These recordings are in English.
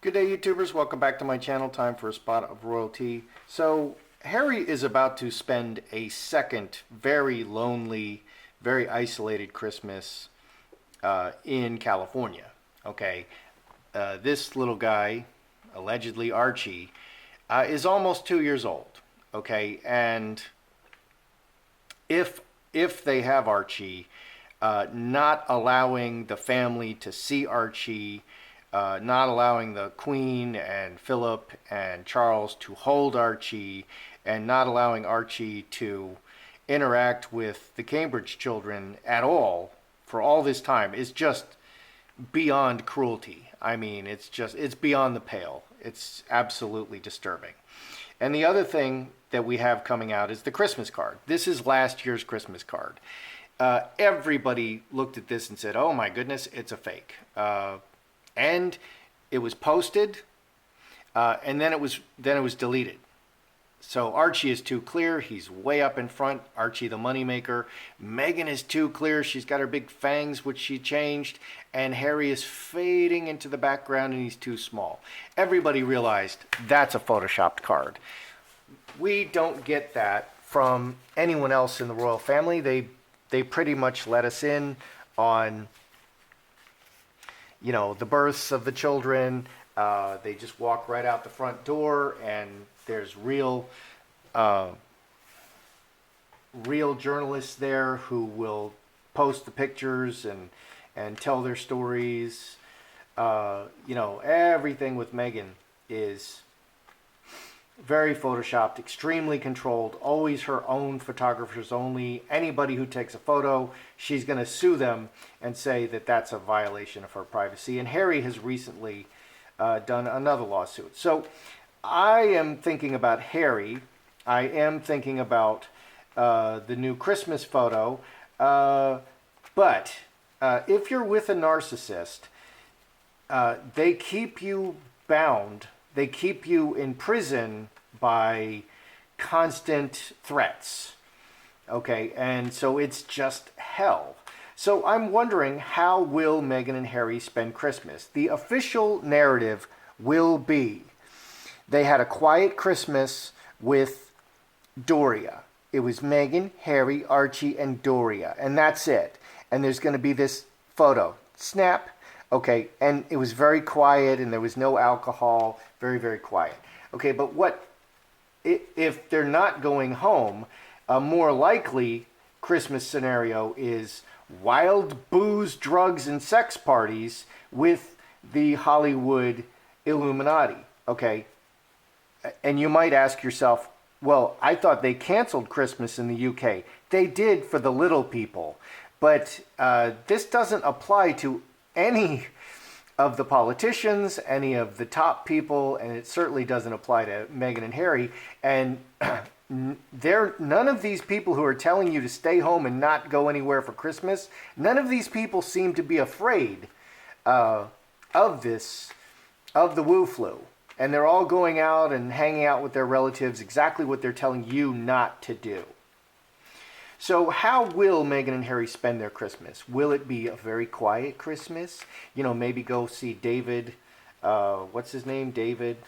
Good day, YouTubers. Welcome back to my channel. Time for a spot of royalty. So, Harry is about to spend a second very lonely, very isolated Christmas in California. Okay, this little guy, allegedly Archie, is almost 2 years old. Okay, and if they have Archie, not allowing the family to see Archie, not allowing the Queen and Philip and Charles to hold Archie, and not allowing Archie to interact with the Cambridge children at all for all this time is just beyond cruelty. I mean, it's beyond the pale. It's absolutely disturbing. And the other thing that we have coming out is the Christmas card. This is last year's Christmas card. Everybody looked at this and said, "Oh my goodness, it's a fake." And it was posted, and then it was deleted. So Archie is too clear. He's way up in front. Archie the moneymaker. Meghan is too clear. She's got her big fangs, which she changed. And Harry is fading into the background, and he's too small. Everybody realized that's a photoshopped card. We don't get that from anyone else in the royal family. They pretty much let us in on, the births of the children. They just walk right out the front door, and there's real journalists there who will post the pictures and tell their stories. Everything with Meghan is very photoshopped, extremely controlled, always her own photographers only. Anybody who takes a photo, she's going to sue them and say that that's a violation of her privacy. And Harry has recently done another lawsuit. So I am thinking about Harry. I am thinking about the new Christmas photo. But if you're with a narcissist, they keep you bound. They keep you in prison by constant threats. Okay, and so it's just hell. So I'm wondering, how will Meghan and Harry spend Christmas? The official narrative will be they had a quiet Christmas with Doria. It was Meghan, Harry, Archie, and Doria, and that's it. And there's going to be this photo. Snap. Okay, and it was very quiet, and there was no alcohol. Very, very quiet. Okay, but what if they're not going home? A more likely Christmas scenario is wild booze, drugs, and sex parties with the Hollywood Illuminati. Okay, and you might ask yourself, well, I thought they canceled Christmas in the UK. They did for the little people, but this doesn't apply to any of the politicians, any of the top people, and it certainly doesn't apply to Meghan and Harry. And none of these people who are telling you to stay home and not go anywhere for Christmas, none of these people seem to be afraid of the Wu flu. And they're all going out and hanging out with their relatives, exactly what they're telling you not to do. So how will Meghan and Harry spend their Christmas? Will it be a very quiet Christmas? Maybe go see David, what's his name? David,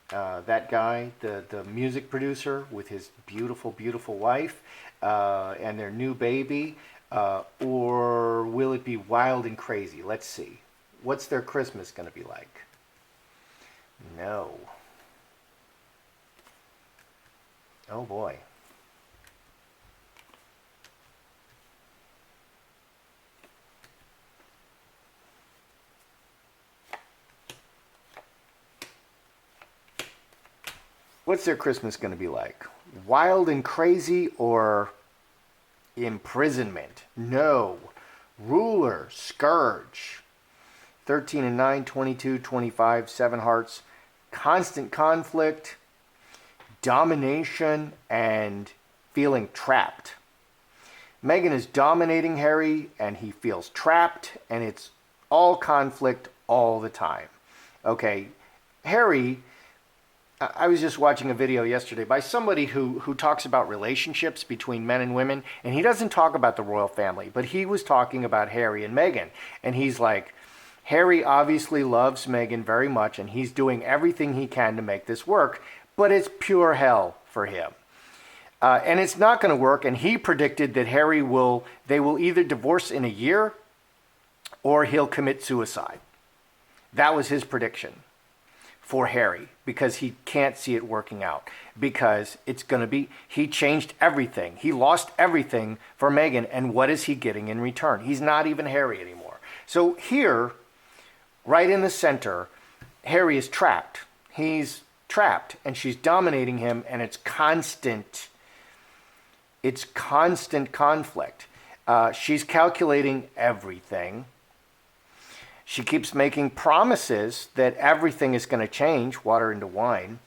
that guy, the music producer with his beautiful, beautiful wife and their new baby? Or will it be wild and crazy? Let's see. What's their Christmas going to be like? No. Oh boy. What's their Christmas going to be like? Wild and crazy or imprisonment? No. Ruler, scourge. 13 and 9, 22, 25, 7 hearts. Constant conflict, domination, and feeling trapped. Meghan is dominating Harry, and he feels trapped, and it's all conflict all the time. Okay, Harry, I was just watching a video yesterday by somebody who talks about relationships between men and women, and he doesn't talk about the royal family, but he was talking about Harry and Meghan, and he's like, Harry obviously loves Meghan very much, and he's doing everything he can to make this work, but it's pure hell for him. And it's not going to work, and he predicted that they will either divorce in a year or he'll commit suicide. That was his prediction for Harry, because he can't see it working out, because he changed everything. He lost everything for Meghan, and what is he getting in return? He's not even Harry anymore. So here, right in the center, Harry is trapped. He's trapped, and she's dominating him, and it's constant conflict. She's calculating everything. She keeps making promises that everything is going to change, water into wine.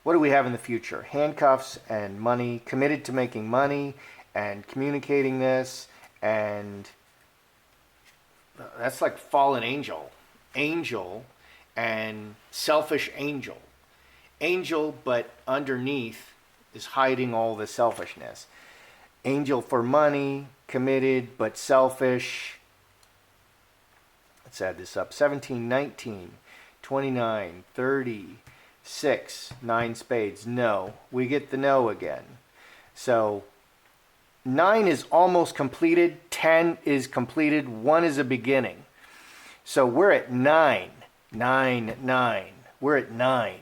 What do we have in the future? Handcuffs and money, committed to making money and communicating this, and that's like fallen angel. Angel and selfish angel. Angel, but underneath is hiding all the selfishness. Angel for money, committed, but selfish. Let's add this up. 17, 19, 29, 30, 6, 9 spades. No. We get the no again. So 9 is almost completed. 10 is completed. 1 is a beginning. So we're at 9. 9, 9. We're at 9.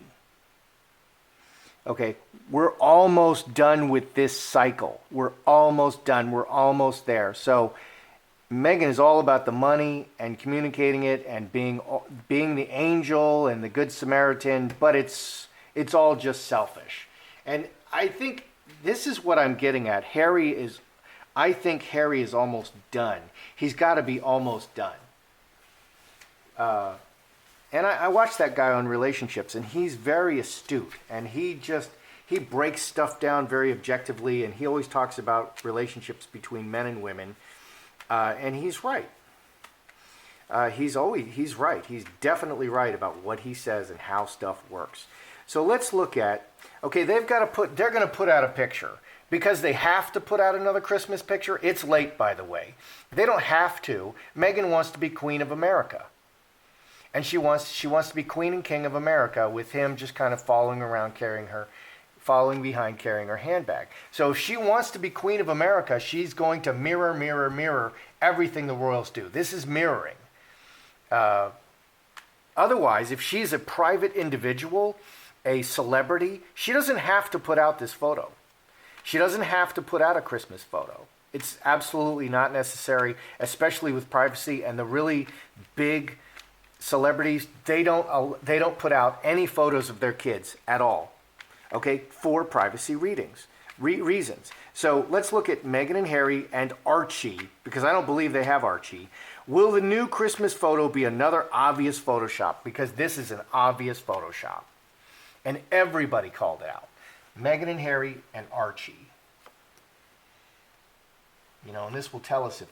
Okay, we're almost done with this cycle. We're almost done. We're almost there. So Meghan is all about the money and communicating it and being the angel and the good Samaritan, but it's all just selfish. And I think this is what I'm getting at. I think Harry is almost done. He's got to be almost done. And I watched that guy on relationships, and he's very astute, and he breaks stuff down very objectively, and he always talks about relationships between men and women. And he's right. He's right. He's definitely right about what he says and how stuff works. So let's look at, okay, they're going to put out a picture because they have to put out another Christmas picture. It's late, by the way. They don't have to. Meghan wants to be Queen of America. And she wants to be Queen and King of America with him just kind of following behind carrying her handbag. So if she wants to be Queen of America, she's going to mirror everything the royals do. This is mirroring. Otherwise, if she's a private individual, a celebrity, she doesn't have to put out this photo. She doesn't have to put out a Christmas photo. It's absolutely not necessary, especially with privacy. And the really big celebrities, they don't put out any photos of their kids at all. Okay, for privacy reasons. So let's look at Meghan and Harry and Archie, because I don't believe they have Archie. Will the new Christmas photo be another obvious Photoshop? Because this is an obvious Photoshop. And everybody called out. Meghan and Harry and Archie. And this will tell us if,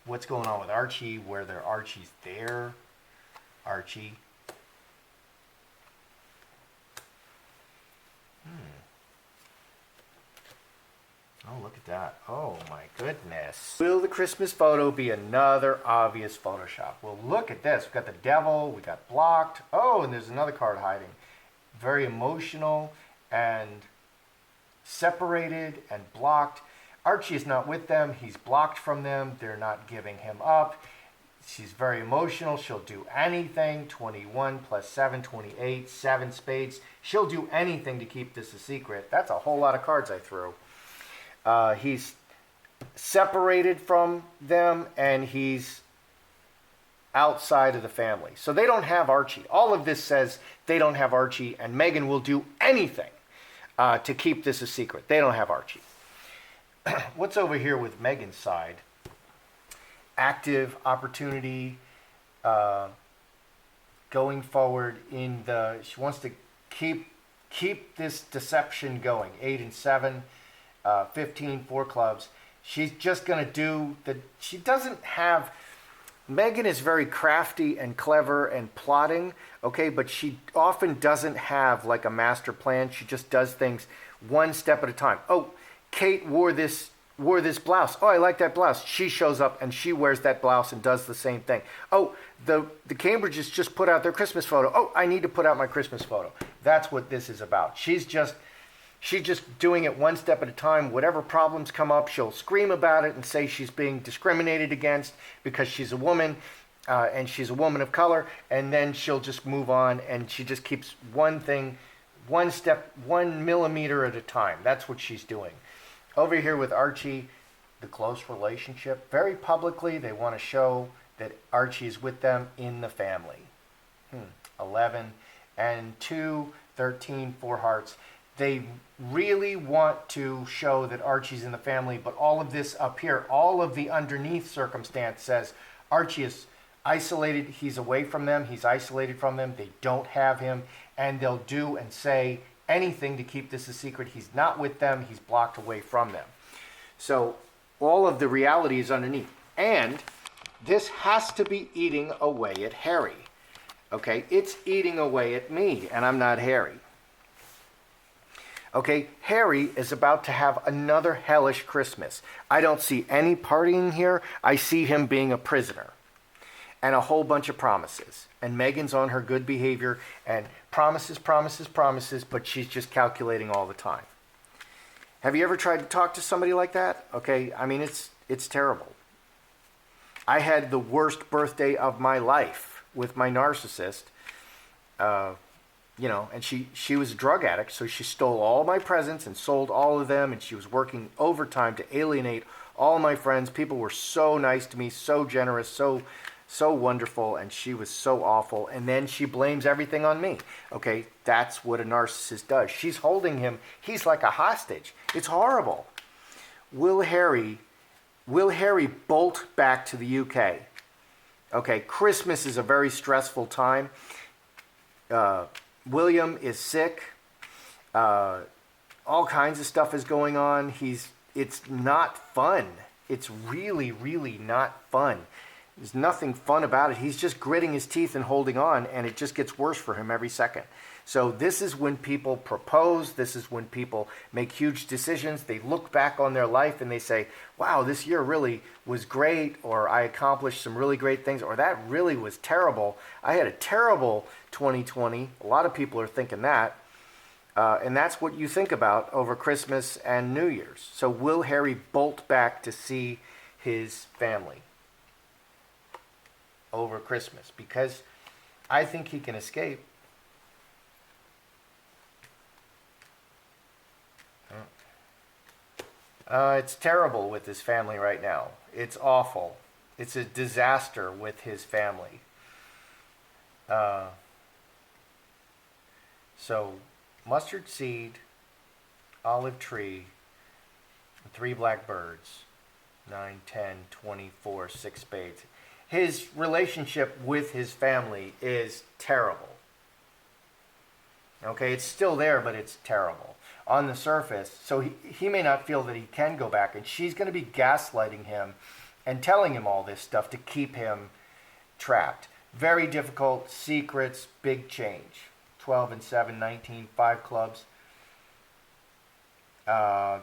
what's going on with Archie, whether Archie's there. Archie. Oh, look at that. Oh, my goodness. Will the Christmas photo be another obvious Photoshop? Well, look at this. We've got the devil. We got blocked. Oh, and there's another card hiding. Very emotional and separated and blocked. Archie is not with them. He's blocked from them. They're not giving him up. She's very emotional. She'll do anything. 21 plus 7, 28, 7 spades. She'll do anything to keep this a secret. That's a whole lot of cards I threw. He's separated from them, and he's outside of the family. So they don't have Archie. All of this says they don't have Archie, and Meghan will do anything to keep this a secret. They don't have Archie. What's over here with Meghan's side? Active opportunity, going forward she wants to keep this deception going. 8 and 7, 15, 4 clubs. She's just going to do she doesn't have, Meghan is very crafty and clever and plotting, okay, but she often doesn't have like a master plan. She just does things one step at a time. Oh, Kate wore this wore this blouse. Oh, I like that blouse. She shows up and she wears that blouse and does the same thing. Oh, the Cambridges just put out their Christmas photo. Oh, I need to put out my Christmas photo. That's what this is about. She's just doing it one step at a time. Whatever problems come up, she'll scream about it and say she's being discriminated against because she's a woman, and she's a woman of color, and then she'll just move on, and she just keeps one thing, one step, 1 millimeter at a time. That's what she's doing. Over here with Archie, the close relationship. Very publicly, they want to show that Archie's with them in the family. 11 and 2, 13, 4 hearts. They really want to show that Archie's in the family, but all of this up here, all of the underneath circumstance says Archie is isolated. He's away from them. He's isolated from them. They don't have him, and they'll do and say anything to keep this a secret. He's not with them. He's blocked away from them. So all of the reality is underneath. And this has to be eating away at Harry. Okay, it's eating away at me, and I'm not Harry. Okay, Harry is about to have another hellish Christmas. I don't see any partying here. I see him being a prisoner. And a whole bunch of promises. And Meghan's on her good behavior and promises, promises, promises, but she's just calculating all the time. Have you ever tried to talk to somebody like that? Okay, I mean, it's terrible. I had the worst birthday of my life with my narcissist. And she was a drug addict, so she stole all my presents and sold all of them, and she was working overtime to alienate all my friends. People were so nice to me, so generous, so wonderful, and she was so awful, and then she blames everything on me. Okay, that's what a narcissist does. She's holding him. He's like a hostage. It's horrible. Will Harry bolt back to the UK? Okay, Christmas is a very stressful time. William is sick. All kinds of stuff is going on. It's not fun. It's really, really not fun. There's nothing fun about it. He's just gritting his teeth and holding on, and it just gets worse for him every second. So this is when people propose. This is when people make huge decisions. They look back on their life and they say, wow, this year really was great, or I accomplished some really great things, or that really was terrible. I had a terrible 2020. A lot of people are thinking that. And that's what you think about over Christmas and New Year's. So will Harry bolt back to see his family over Christmas? Because I think he can escape. It's terrible with his family right now. It's awful. It's a disaster with his family. So, mustard seed, olive tree, 3 black birds, 9, 10, 24, 6 spades. His relationship with his family is terrible. Okay, it's still there, but it's terrible. On the surface, so he may not feel that he can go back, and she's going to be gaslighting him and telling him all this stuff to keep him trapped. Very difficult, secrets, big change. 12 and 7, 19, 5 clubs.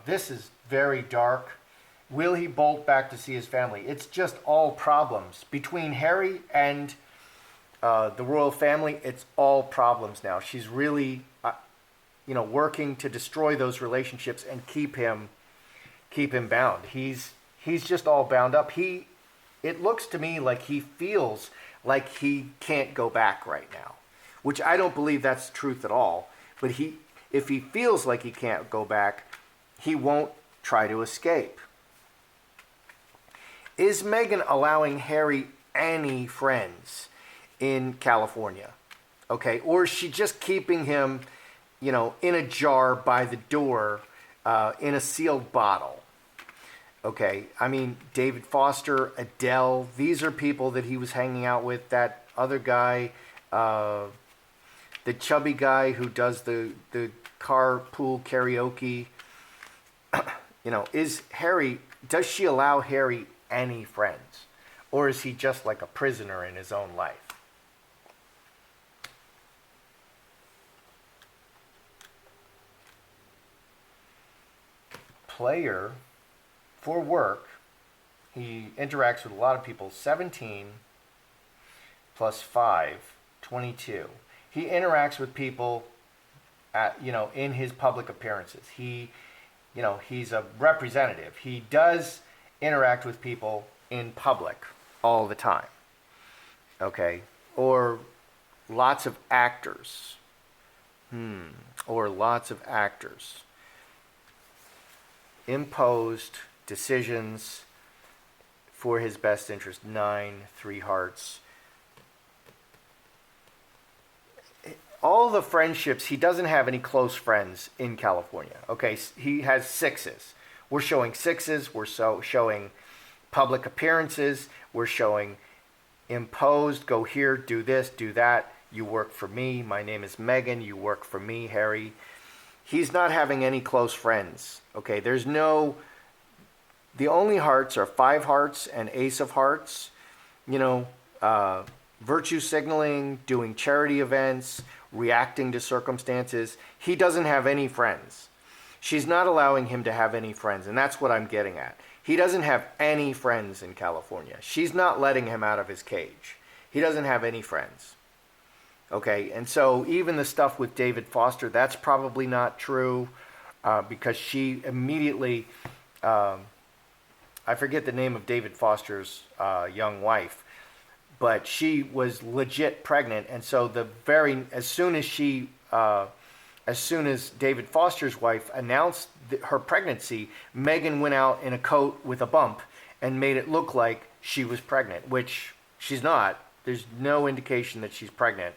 This is very dark. Will he bolt back to see his family? It's just all problems. Between Harry and the royal family, it's all problems now. She's really working to destroy those relationships and keep him bound. He's just all bound up. It looks to me like he feels like he can't go back right now, which I don't believe that's the truth at all. But if he feels like he can't go back, he won't try to escape. Is Meghan allowing Harry any friends in California? Okay, or is she just keeping him in a jar by the door, in a sealed bottle? Okay, I mean, David Foster, Adele, these are people that he was hanging out with. That other guy, the chubby guy who does the carpool karaoke. Does she allow Harry any friends? Or is he just like a prisoner in his own life? Player for work, he interacts with a lot of people. 17 plus 5, 22. He interacts with people in his public appearances. He's a representative. He does interact with people in public all the time. Okay? Or lots of actors. Or lots of actors. Imposed decisions for his best interest. 9, 3 hearts. All the friendships, he doesn't have any close friends in California. Okay, he has 6s. We're showing 6s. We're showing public appearances. We're showing imposed, go here, do this, do that. You work for me. My name is Meghan. You work for me, Harry. He's not having any close friends. Okay, the only hearts are 5 hearts and ace of hearts. Virtue signaling, doing charity events, reacting to circumstances. He doesn't have any friends. She's not allowing him to have any friends, and that's what I'm getting at. He doesn't have any friends in California. She's not letting him out of his cage. He doesn't have any friends. Okay, and so even the stuff with David Foster, that's probably not true, because she immediately, I forget the name of David Foster's young wife, but she was legit pregnant, and so as soon as David Foster's wife announced her pregnancy, Meghan went out in a coat with a bump and made it look like she was pregnant, which she's not. There's no indication that she's pregnant.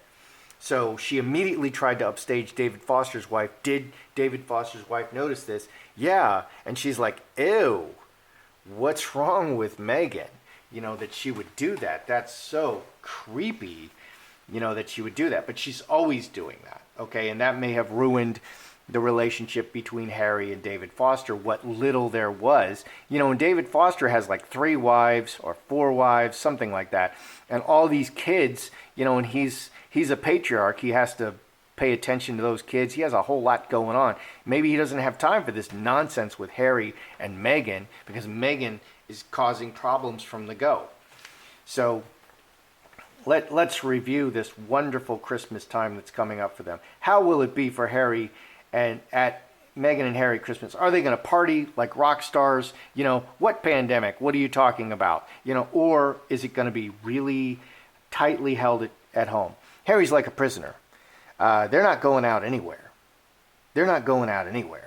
So she immediately tried to upstage David Foster's wife. Did David Foster's wife notice this? Yeah. And she's like, ew, what's wrong with Meghan? That she would do that. That's so creepy, that she would do that. But she's always doing that, okay? And that may have ruined the relationship between Harry and David Foster, what little there was. And David Foster has like 3 wives or 4 wives, something like that. And all these kids, and he's a patriarch. He has to pay attention to those kids. He has a whole lot going on. Maybe he doesn't have time for this nonsense with Harry and Meghan, because Meghan is causing problems from the go. So let's review this wonderful Christmas time that's coming up for them. How will it be for Harry and at Meghan and Harry Christmas? Are they going to party like rock stars? What pandemic? What are you talking about? Or is it going to be really tightly held at home? Harry's like a prisoner. They're not going out anywhere. They're not going out anywhere.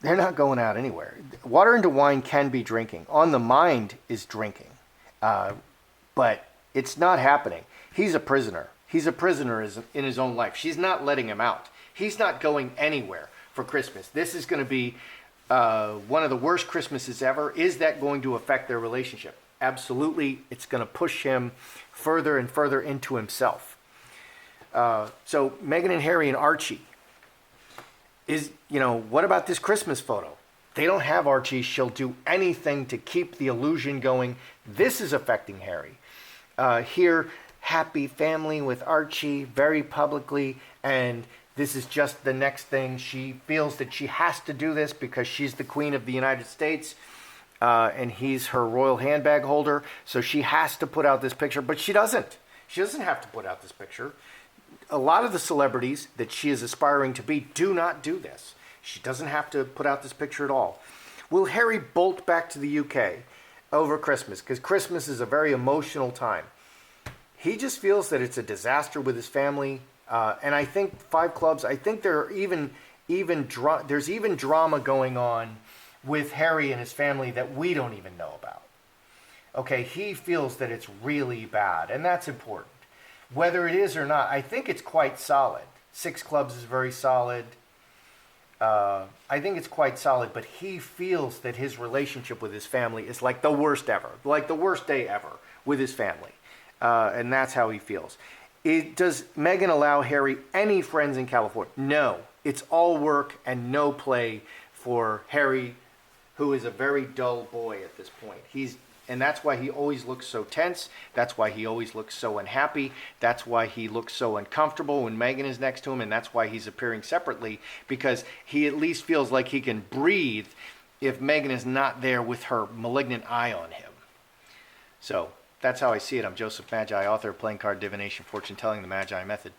They're not going out anywhere. Water into wine can be drinking. On the mind is drinking. But it's not happening. He's a prisoner. He's a prisoner in his own life. She's not letting him out. He's not going anywhere for Christmas. This is going to be one of the worst Christmases ever. Is that going to affect their relationship? Absolutely. It's going to push him further and further into himself. So Meghan and Harry and Archie. What about this Christmas photo? They don't have Archie. She'll do anything to keep the illusion going. This is affecting Harry. Here, happy family with Archie very publicly, and this is just the next thing. She feels that she has to do this because she's the Queen of the United States, and he's her royal handbag holder, so she has to put out this picture, but she doesn't. She doesn't have to put out this picture. A lot of the celebrities that she is aspiring to be do not do this. She doesn't have to put out this picture at all. Will Harry bolt back to the UK over Christmas? Because Christmas is a very emotional time. He just feels that it's a disaster with his family. And I think 5 Clubs, I think there's even drama going on with Harry and his family that we don't even know about. Okay, he feels that it's really bad, and that's important. Whether it is or not, I think it's quite solid. 6 Clubs is very solid. I think it's quite solid, but he feels that his relationship with his family is like the worst ever, like the worst day ever with his family. And that's how he feels. Does Meghan allow Harry any friends in California? No. It's all work and no play for Harry, who is a very dull boy at this point. And that's why he always looks so tense. That's why he always looks so unhappy. That's why he looks so uncomfortable when Meghan is next to him. And that's why he's appearing separately, because he at least feels like he can breathe if Meghan is not there with her malignant eye on him. So that's how I see it. I'm Joseph Magi, author of Playing Card Divination, Fortune Telling, the Magi Method.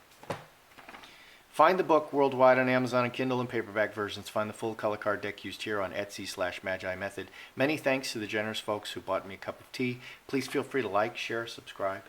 Find the book worldwide on Amazon and Kindle and paperback versions. Find the full color card deck used here on Etsy/Magi Method. Many thanks to the generous folks who bought me a cup of tea. Please feel free to like, share, subscribe.